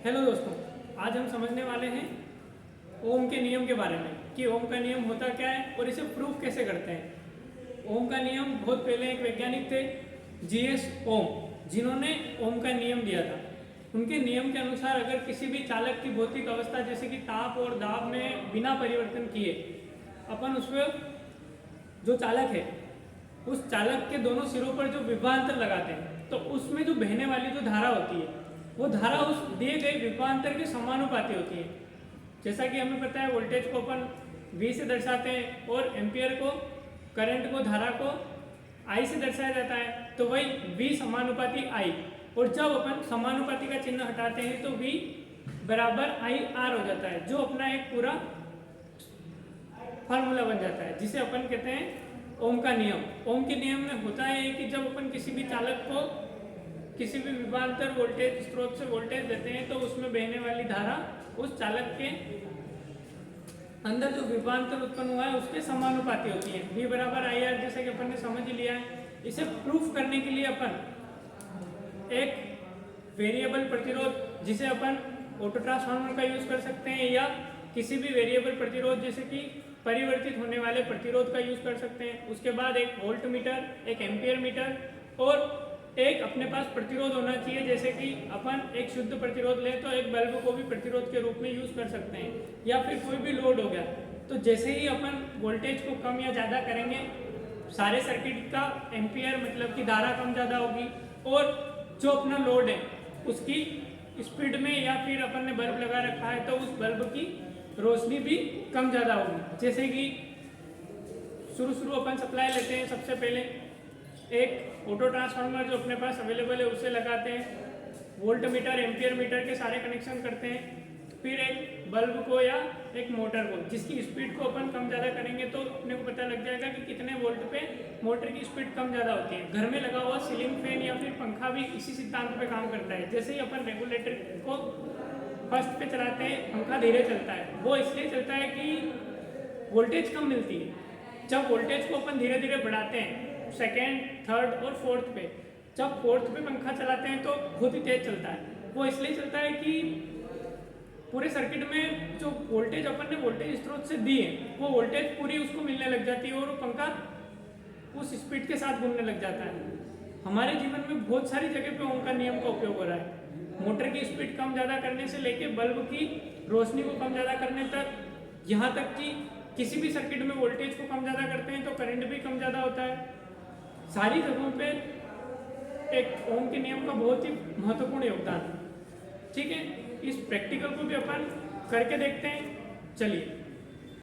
Hello दोस्तों, आज हम समझने वाले हैं ओम के नियम के बारे में कि ओम का नियम होता क्या है और इसे प्रूफ कैसे करते हैं। ओम का नियम बहुत पहले एक वैज्ञानिक थे जीएस ओम, जिन्होंने ओम का नियम दिया था। उनके नियम के अनुसार अगर किसी भी चालक की भौतिक अवस्था जैसे कि ताप और दाब में बिना परिवर्तन किए अपन उसमें जो चालक है उस चालक के दोनों सिरों पर जो विभवांतर लगाते हैं तो उसमें जो बहने वाली जो धारा होती है वो धारा उस दिए गए विभवांतर के समानुपाती होती है। जैसा कि हमें पता है वोल्टेज को अपन V से दर्शाते हैं और एम्पियर को, करंट को, धारा को I से दर्शाया जाता है, तो वही V समानुपाती I। और जब अपन समानुपाती का चिन्ह हटाते हैं तो V बराबर IR हो जाता है, जो अपना एक पूरा फार्मूला बन जाता है जिसे अपन कहते हैं ओम का नियम। ओम के नियम में होता है कि जब अपन किसी भी चालक को किसी भी विभवांतर वोल्टेज स्रोत से वोल्टेज देते हैं तो उसमें बहने वाली धारा उस चालक के अंदर जो विभवांतर उत्पन्न हुआ है उसके समानुपाती होती है। V बराबर IR जैसे कि अपन ने समझ ही लिया है। इसे प्रूफ करने के लिए अपन एक वेरिएबल प्रतिरोध जिसे अपन ऑटो ट्रांसफार्मर का यूज कर सकते हैं या किसी भी वेरिएबल प्रतिरोध जैसे कि परिवर्तित होने वाले प्रतिरोध का यूज कर सकते हैं। उसके बाद एक वोल्ट मीटर, एक एम्पियर मीटर और एक अपने पास प्रतिरोध होना चाहिए। जैसे कि अपन एक शुद्ध प्रतिरोध लें तो एक बल्ब को भी प्रतिरोध के रूप में यूज कर सकते हैं, या फिर कोई भी लोड हो गया तो जैसे ही अपन वोल्टेज को कम या ज़्यादा करेंगे सारे सर्किट का एम्पियर मतलब कि धारा कम ज़्यादा होगी और जो अपना लोड है उसकी स्पीड में, या फिर अपन ने बल्ब लगा रखा है तो उस बल्ब की रोशनी भी कम ज़्यादा होगी। जैसे कि शुरू अपन सप्लाई लेते हैं, सबसे पहले एक ऑटो ट्रांसफार्मर जो अपने पास अवेलेबल है उसे लगाते हैं, वोल्ट मीटर, एम्पियर मीटर के सारे कनेक्शन करते हैं, फिर एक बल्ब को या एक मोटर को जिसकी स्पीड को अपन कम ज़्यादा करेंगे तो अपने को पता लग जाएगा कि कितने वोल्ट पे मोटर की स्पीड कम ज़्यादा होती है। घर में लगा हुआ सीलिंग फैन या फिर पंखा भी इसी सिद्धांत पे काम करता है। जैसे ही अपन रेगुलेटर को फर्स्ट पे चलाते हैं पंखा धीरे चलता है, वो इसलिए चलता है कि वोल्टेज कम मिलती है। जब वोल्टेज को अपन धीरे धीरे बढ़ाते हैं सेकेंड, थर्ड और फोर्थ पे, जब फोर्थ पे पंखा चलाते हैं तो बहुत ही तेज चलता है। वो इसलिए चलता है कि पूरे सर्किट में जो वोल्टेज अपन ने वोल्टेज स्रोत से दी है वो वोल्टेज पूरी उसको मिलने लग जाती है और वो पंखा उस स्पीड के साथ घूमने लग जाता है। हमारे जीवन में बहुत सारी जगह पे ओम का नियम का उपयोग हो रहा है। मोटर की स्पीड कम ज़्यादा करने से लेके बल्ब की रोशनी को कम ज़्यादा करने तक, यहाँ तक कि किसी भी सर्किट में वोल्टेज को कम ज़्यादा करते हैं तो करंट भी कम ज़्यादा होता है। सारी जगहों पे एक ओम के नियम का बहुत ही महत्वपूर्ण योगदान है। ठीक है, इस प्रैक्टिकल को भी अपन करके देखते हैं। चलिए।